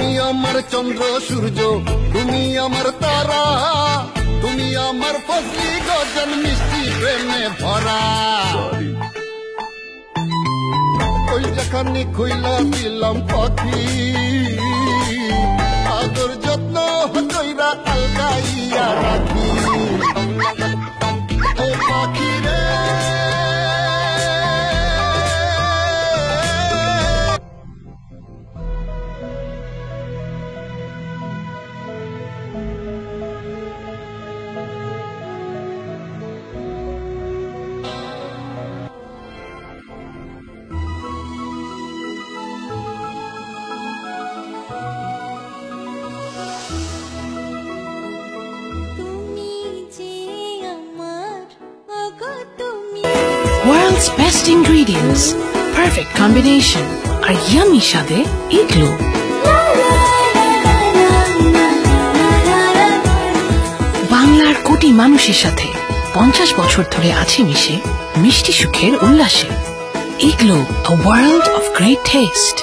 তুমি আমার চন্দ্র সূর্য, তুমি আমার তারা, তুমি আমার ফজলি গগন মিষ্টি প্রেমে ভরা। ওই যেখানে খুইলা দিলাম পাখি, আদর যত্ন কইরা আলগাইয়া রাখি। ও পাখি রে World's best ingredients, perfect combination, আর yummy স্বাদে ইগলু। বাংলার কোটি মানুষের সাথে 50 বছর ধরে আছে মিশে মিষ্টি সুখের উল্লাসে। Igloo, a world of great taste.